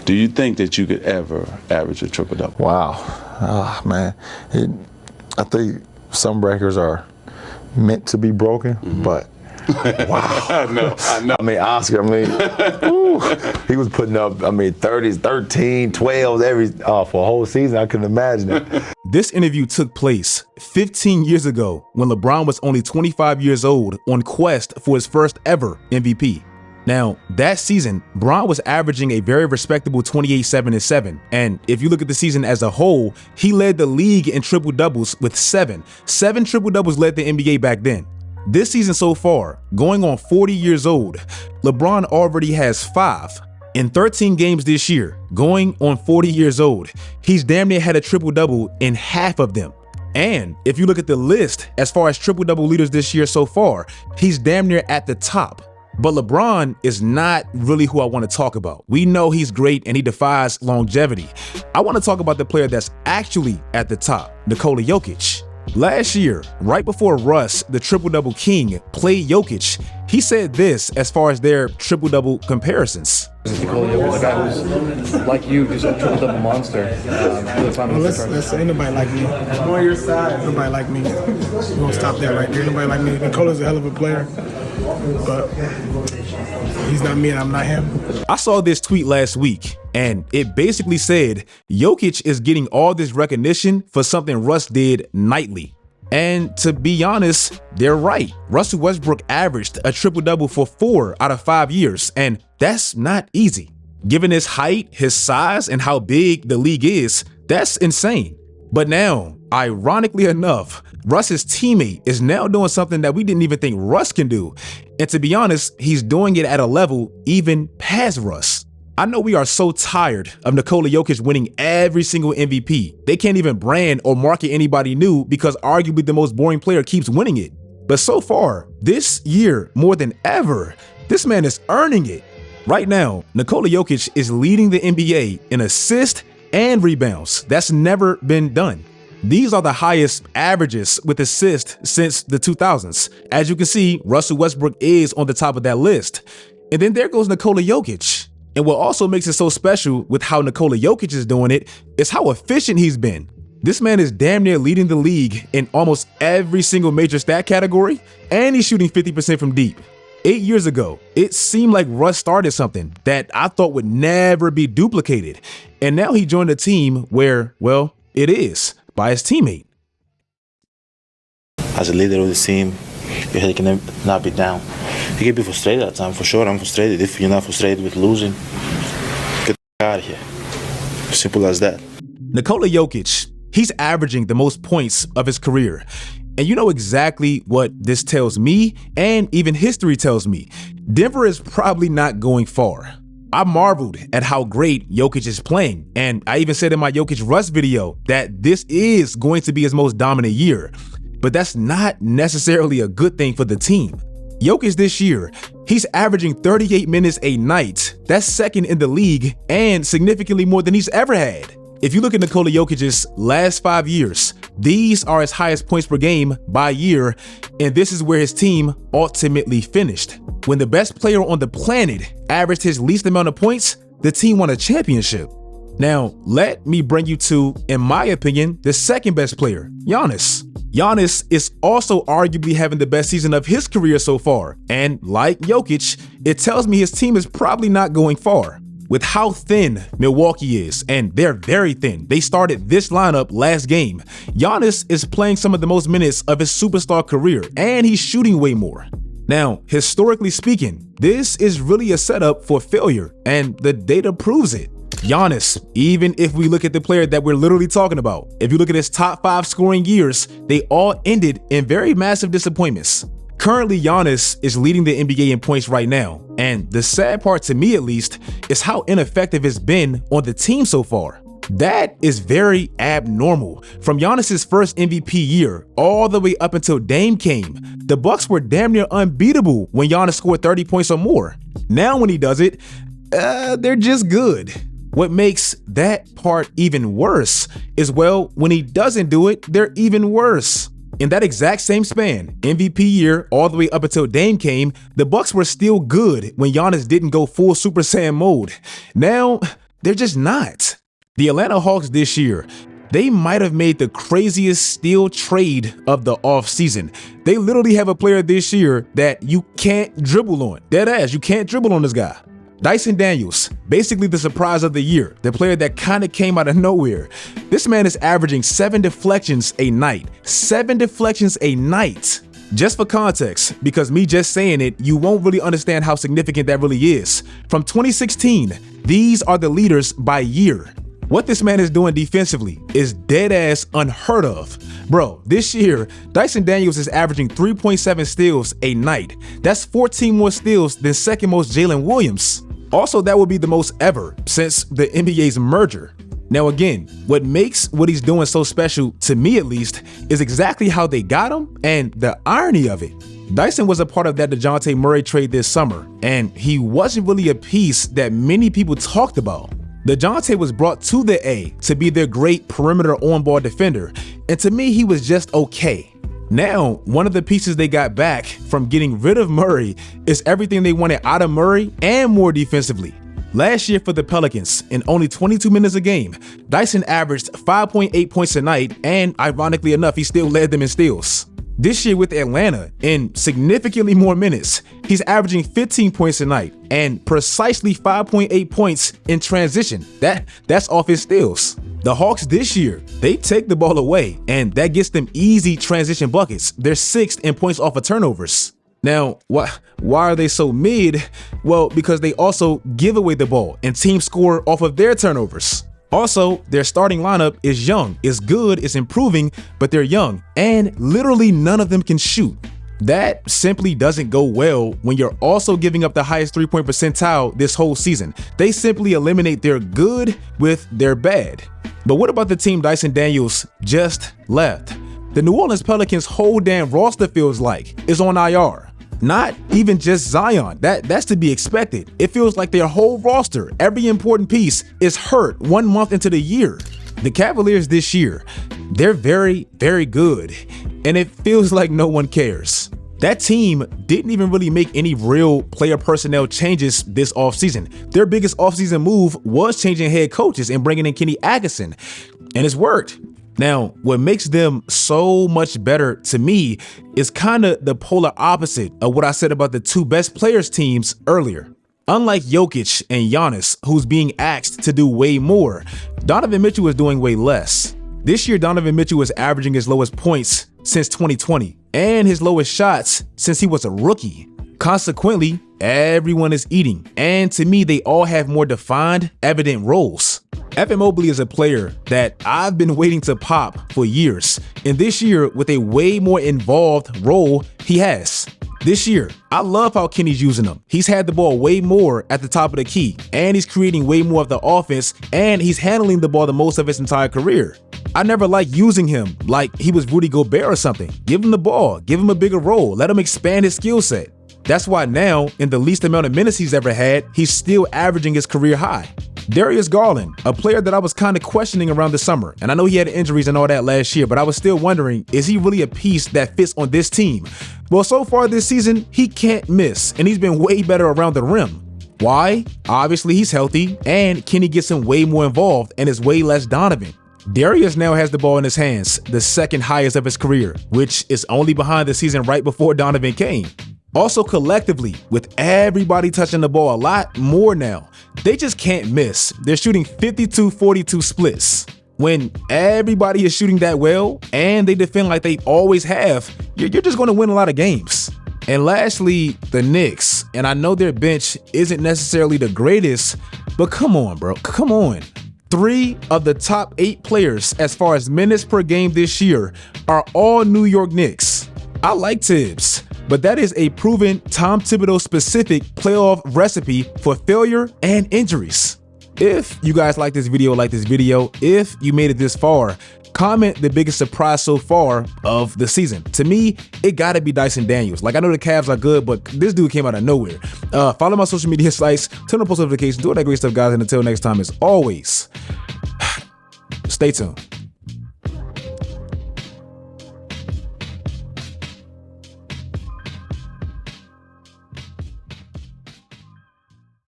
Do you think that you could ever average a triple-double? Wow. Man. I think some records are meant to be broken, but wow. I know. I mean, Oscar, ooh, he was putting up, 30s, 13, 12s for a whole season. I couldn't imagine it. This interview took place 15 years ago when LeBron was only 25 years old on quest for his first ever MVP. Now, that season, Bron was averaging a very respectable 28, 7, and 7. And if you look at the season as a whole, he led the league in triple-doubles with 7. 7 triple-doubles led the NBA back then. This season so far, going on 40 years old, LeBron already has 5. In 13 games this year, going on 40 years old, he's damn near had a triple-double in half of them. And if you look at the list as far as triple-double leaders this year so far, he's damn near at the top. But LeBron is not really who I want to talk about. We know he's great and he defies longevity. I want to talk about the player that's actually at the top, Nikola Jokic. Last year, right before Russ, the triple-double king, played Jokic, he said this as far as their triple-double comparisons. Nikola Jokic, a guy who's like you, just a triple-double monster. Let's say nobody like me. I'm on your side. Nobody like me. We're gonna stop that right there. Nobody like me. Nikola's a hell of a player, but he's not me and I'm not him. I saw this tweet last week, and it basically said Jokic is getting all this recognition for something Russ did nightly. And to be honest, they're right. Russell Westbrook averaged a triple-double for 4 out of 5 years, and that's not easy. Given his height, his size, and how big the league is, that's insane. But now, ironically enough, Russ's teammate is now doing something that we didn't even think Russ can do. And to be honest, he's doing it at a level even past Russ. I know we are so tired of Nikola Jokic winning every single MVP. They can't even brand or market anybody new because arguably the most boring player keeps winning it. But so far, this year, more than ever, this man is earning it. Right now, Nikola Jokic is leading the NBA in assists and rebounds. That's never been done. These are the highest averages with assists since the 2000s. As you can see, Russell Westbrook is on the top of that list. And then there goes Nikola Jokic. And what also makes it so special with how Nikola Jokic is doing it is how efficient he's been. This man is damn near leading the league in almost every single major stat category, and he's shooting 50% from deep. 8 years ago, it seemed like Russ started something that I thought would never be duplicated. And now he joined a team where, well, it is, by his teammate. As a leader of the team, your head can not be down. You can be frustrated at times, for sure. I'm frustrated. If you're not frustrated with losing, get out of here. Simple as that. Nikola Jokic, he's averaging the most points of his career. And you know exactly what this tells me, and even history tells me. Denver is probably not going far. I marveled at how great Jokic is playing, and I even said in my Jokic Russ video that this is going to be his most dominant year. But that's not necessarily a good thing for the team. Jokic this year, he's averaging 38 minutes a night. That's second in the league and significantly more than he's ever had. If you look at Nikola Jokic's last 5 years, these are his highest points per game by year, and this is where his team ultimately finished. When the best player on the planet averaged his least amount of points, the team won a championship. Now, let me bring you to, in my opinion, the second best player, Giannis. Giannis is also arguably having the best season of his career so far, and like Jokic, it tells me his team is probably not going far. With how thin Milwaukee is, and they're very thin. They started this lineup last game. Giannis is playing some of the most minutes of his superstar career, and he's shooting way more. Now, historically speaking, this is really a setup for failure, and the data proves it. Giannis, even if we look at the player that we're literally talking about, if you look at his top 5 scoring years, they all ended in very massive disappointments. Currently, Giannis is leading the NBA in points right now, and the sad part to me at least is how ineffective it's been on the team so far. That is very abnormal. From Giannis's first MVP year all the way up until Dame came, the Bucks were damn near unbeatable when Giannis scored 30 points or more. Now when he does it, they're just good. What makes that part even worse is, well, when he doesn't do it, they're even worse. In that exact same span, MVP year all the way up until Dame came, the Bucks were still good when Giannis didn't go full Super Saiyan mode. Now, They're just not. The Atlanta Hawks this year, they might have made the craziest steal trade of the offseason. They literally have a player this year that you can't dribble on. Dead ass, you can't dribble on this guy. Dyson Daniels, basically the surprise of the year, the player that kind of came out of nowhere. This man is averaging 7 deflections a night. 7 deflections a night. Just for context, because me just saying it, you won't really understand how significant that really is. From 2016, these are the leaders by year. What this man is doing defensively is dead ass unheard of. Bro, this year, Dyson Daniels is averaging 3.7 steals a night. That's 14 more steals than second most Jalen Williams. Also, that would be the most ever since the NBA's merger. Now again, what makes what he's doing so special, to me at least, is exactly how they got him and the irony of it. Dyson was a part of that DeJounte Murray trade this summer, and he wasn't really a piece that many people talked about. DeJounte was brought to the A to be their great perimeter on-ball defender, and to me, he was just okay. Now, one of the pieces they got back from getting rid of Murray is everything they wanted out of Murray and more defensively. Last year for the Pelicans, in only 22 minutes a game, Dyson averaged 5.8 points a night, and ironically enough, he still led them in steals. This year with Atlanta, in significantly more minutes, he's averaging 15 points a night and precisely 5.8 points in transition. That's off his steals. The Hawks this year, they take the ball away, and that gets them easy transition buckets. They're 6th in points off of turnovers. Now, why are they so mid? Well, because they also give away the ball and teams score off of their turnovers. Also, their starting lineup is young, is good, is improving, but they're young, and literally none of them can shoot. That simply doesn't go well when you're also giving up the highest 3-point percentile this whole season. They simply eliminate their good with their bad. But what about the team Dyson Daniels just left? The New Orleans Pelicans' whole damn roster feels like is on IR. Not even just Zion, that's to be expected. It feels like their whole roster, every important piece, is hurt 1 month into the year. The Cavaliers this year, they're very, very good, and it feels like no one cares. That team didn't even really make any real player personnel changes this offseason. Their biggest offseason move was changing head coaches and bringing in Kenny Atkinson, and it's worked. Now, what makes them so much better to me is kind of the polar opposite of what I said about the 2 best players teams earlier. Unlike Jokic and Giannis, who's being asked to do way more, Donovan Mitchell is doing way less. This year, Donovan Mitchell was averaging his lowest points since 2020 and his lowest shots since he was a rookie. Consequently, everyone is eating, and to me, they all have more defined, evident roles. Evan Mobley is a player that I've been waiting to pop for years, and this year, with a way more involved role, he has. This year, I love how Kenny's using him. He's had the ball way more at the top of the key, and he's creating way more of the offense, and he's handling the ball the most of his entire career. I never liked using him like he was Rudy Gobert or something. Give him the ball, give him a bigger role, let him expand his skill set. That's why now, in the least amount of minutes he's ever had, he's still averaging his career high. Darius Garland, a player that I was kind of questioning around the summer, and I know he had injuries and all that last year, but I was still wondering, is he really a piece that fits on this team? Well, so far this season, he can't miss, and he's been way better around the rim. Why? Obviously, he's healthy, and Kenny gets him way more involved and is way less Donovan. Darius now has the ball in his hands, the second highest of his career, which is only behind the season right before Donovan came. Also collectively, with everybody touching the ball a lot more now, they just can't miss. They're shooting 52-42 splits. When everybody is shooting that well and they defend like they always have, you're just going to win a lot of games. And lastly, the Knicks. And I know their bench isn't necessarily the greatest, but come on, bro. Come on. 3 of the top 8 players as far as minutes per game this year are all New York Knicks. I like Tibbs, but that is a proven Tom Thibodeau specific playoff recipe for failure and injuries. If you guys like this video, if you made it this far, comment the biggest surprise so far of the season. To me, it gotta be Dyson Daniels. Like, I know the Cavs are good, but this dude came out of nowhere. Follow my social media sites, turn on post notifications, do all that great stuff, guys. And until next time, as always, stay tuned.